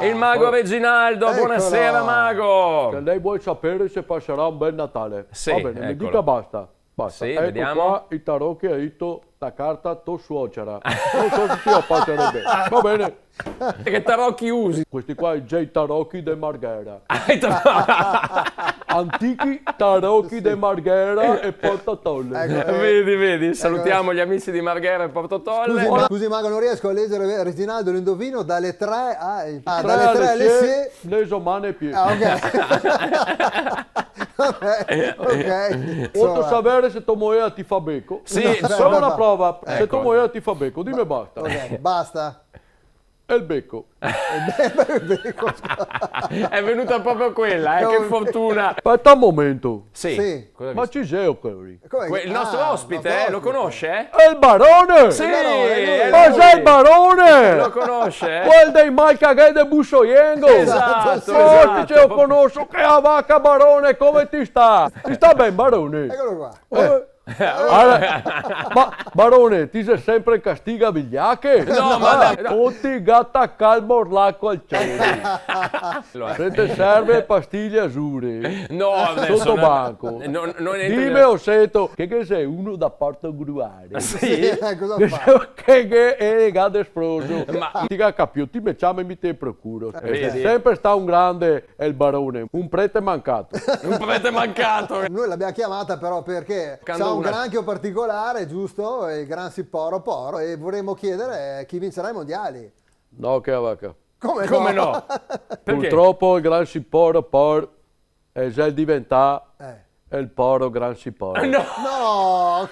Il mago Reginaldo, Eccolo. buonasera mago! Lei vuole sapere se passerà un bel Natale? Sì, Va bene, mi eccolo. dica basta. Basta. Sì, Ecco vediamo. qua il tarocchi ha detto la carta tua suocera. Non so se ti appassionerebbe. Va bene. Che tarocchi usi? Questi qua i J tarocchi de Marghera. Ecco. Antichi tarocchi de Marghera e Portatolle. Ecco, Vedi, salutiamo gli amici di Marghera e Portotolle. Scusi, Mago, non riesco a leggere Reginaldo l'indovino dalle 3 Tre dalle 3 alle 6. le somane più. Ah, ok. Ok. Voglio sapere se tua moglie ti fa becco. Sì, Solo una prova. Se Ecco. tua moglie ti fa becco, dimmi basta. Ok, basta. E il becco. È venuta proprio quella, che fortuna. Aspetta un momento. Sì. Sì. Cosa hai Ma visto? ci sei o quelli? Il nostro ospite, nostro lo ospite. conosce? È il barone! Sì, barone, è Ma lui. sei il barone! Lo conosce? Quel dei Malcaghe de Bussoyengo! Esatto, Oh, esatto. ti ce lo conosco, che a vacca barone, come ti sta? Ti sta ben barone? Eccolo qua. Allora, ma barone, ti sei sempre in castiga vigliacche? No, ma dai, no. O ti gatta calmo l'acqua al cielo? Allora, Se ti serve pastiglie azzurre? no, adesso Sotto banco. non entri Dimmi nel- o sento che sei uno da porto gruare. Sì? Cosa fa? Che è legato esploso. Ma- Ti capito, ti mettiamo mi te procuro. Vedi? Sempre sta un grande il barone, un prete mancato. Un prete mancato. Noi l'abbiamo chiamata però perché Quando c'ha un una- granchio particolare, giusto? Il Gran Siporo Poro, e vorremmo chiedere chi vincerà i mondiali. No, che vacca. Come no? Perché? Purtroppo il gran siporo è già diventato Eh. il poro gran siporo. No, No,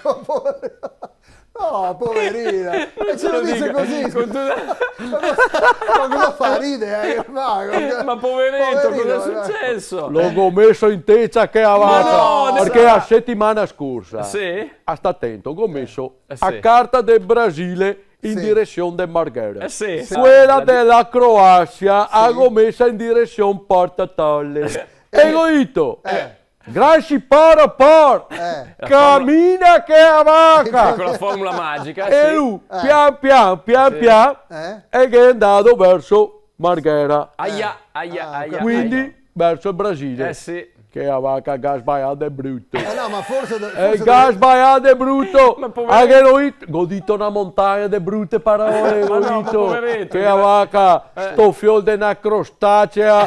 no, poverina. E ce lo dice dica. così. Con tutta- Ma cosa fa? Ride, il mago. Ma poveretto, Poverino, cosa è successo? L'ho messo in teccia che avanza, no, perché sa- la settimana scorsa, Sì? sta attento, ho messo sì. a carta del Brasile in Sì. direzione del Marghera. Sì. Quella La- della Croazia ho messa in direzione Portatolle. E ho detto, gran siporo cammina che avanca. Con la formula magica, E sì. lui, pian pian, e che è andato verso Marghera. Aia. Quindi verso il Brasile. Sì. Che la vacca gas sbagliato è brutto. No, ma forse... E il gas sbagliato è brutto. Ma poveretto. Anche noi godito una montagna di brutte parole. Ma no, ma godito. poveretto, Che la vacca sto fiol di una crostacea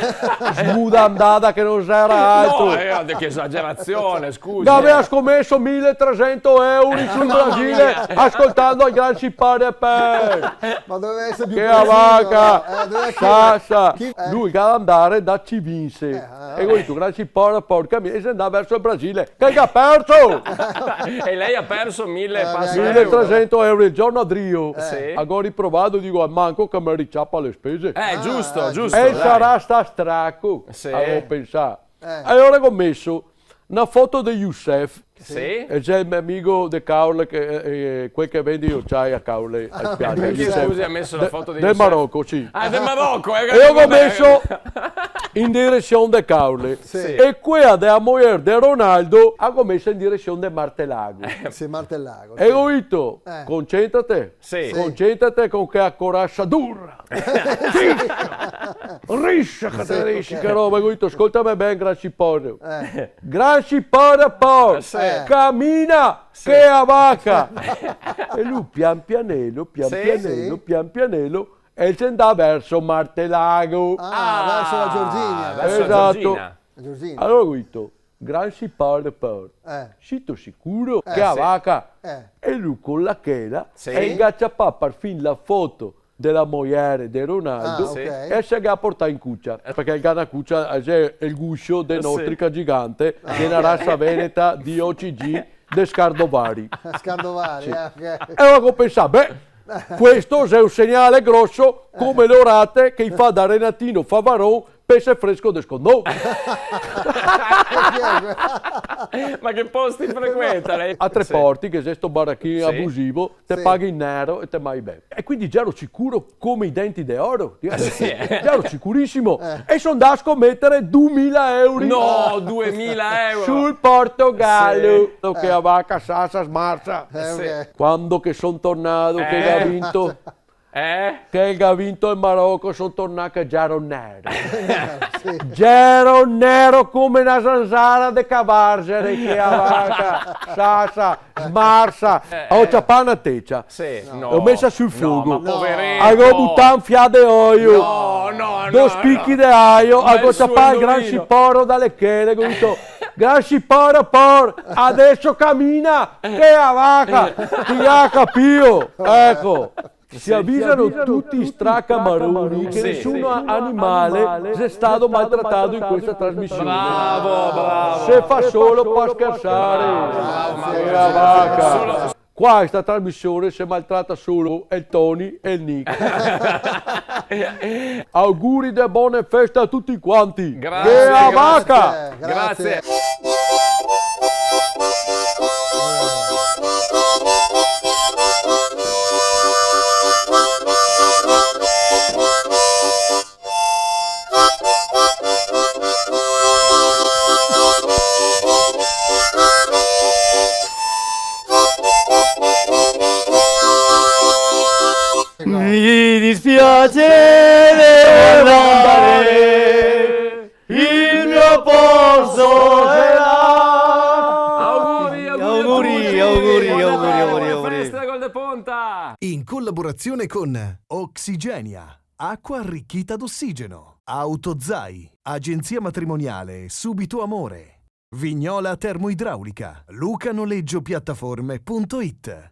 smudandata che non sarà altro. No, che esagerazione, scusi. Aveva scommesso 1300 euro sul mamma Brasile mia. ascoltando il gran Cipare per. Ma doveva essere più Che preciso, vacca, doveva Sassa, chiedere- lui che andare da ci vinse. E poi tu, gran Cipare, porca mia, e se andava verso il Brasile. Che ha perso? E lei ha perso 1000 passi 1300 euro il giorno a Drio. Sì. Ho riprovato, dico, al manco che mi ricciappa le spese. Giusto. E dai. sarà sta stracco. Sì. Avevo pensato. Allora ho messo una foto di Youssef. Sì? E c'è il mio amico De Caule, quel che vende io c'hai a Caule, a spiaggia. Perché, Youssef. scusi, ha messo la foto di del Youssef? Marocco, sì. Ah, del Marocco. E io ho messo in direzione de Caule. Sì. E quella della moglie di Ronaldo ho messo in direzione de Martelago. Sì, Martellago. E ho detto, Eh. concentrate, Sì. concentrate con che a corazza dura. Riscia che te risci, che roba. Ho detto, ascoltami bene, Gran Ciporo. Gran Ciporo, Sì. cammina che a vacca. E lui pian pianello, Sì. pian pianello, e se andava verso Martelago. Verso la Giorginia. Verso la Esatto. Giorgina. La Giorginia. Allora ho detto, Gran Ciporo, sito sicuro che a sì. vacca. Eh. E lui con la chela Sì. e ingacciapà per fin la foto della moglie di Ronaldo Ah, ok. e si è portata in cuccia perché il Gana cuccia è il guscio del nostrica gigante che è una razza veneta di OCG de Scardovari. Scardovari, ok. E allora ho pensato, questo è un segnale grosso come l'orate che fa da Renatino Favaron pesce fresco de Scondò. Ma che posti frequenta lei? A Tre Sì. Porti, che è sto baracchino Sì. abusivo, te Sì. paghi in nero e te mai bene. E quindi già ero sicuro come i denti d'oro. Già ero sicurissimo. E sono da scommettere 2000 euro No, 2000 euro. sul Portogallo. Sì. Che a vacca sassa smarza. Ok. Quando che sono tornato, che ha vinto che ha vinto il Marocco, sono tornato Gero nero. Sì. Gero nero come una zanzara de cavargere che aveva sassa, smarsa. Ho ciappato una teccia. Sì, no. L'ho messa sul fuoco. No, ma poveretto. Avevo buttato un fiato di olio. No, Due spicchi di aglio. Ma Avevo il suo ciappato il gran indovino. sciporo dalle chele. Ho detto, gran sciporo, adesso cammina. Che a vaca. Ti ha capito. Ecco. Si avvisano tutti i stracamaroni che Sì, nessuno sì. animale è stato maltrattato in questa trasmissione. Bravo. Se fa solo per scherzare. Che la vaca. Qua in questa trasmissione si maltratta solo il Tony e il Nick. Auguri di buone feste a tutti quanti. Grazie, Che la grazie. vaca. Grazie. Mi dispiace devo andare, il mio posto sarà. Auguri a tutti. Buone feste da Gol de Ponta. In collaborazione con Oxigenia, acqua arricchita d'ossigeno, Autozai, agenzia matrimoniale Subito Amore, Vignola Termoidraulica, lucanoleggiopiattaforme.it.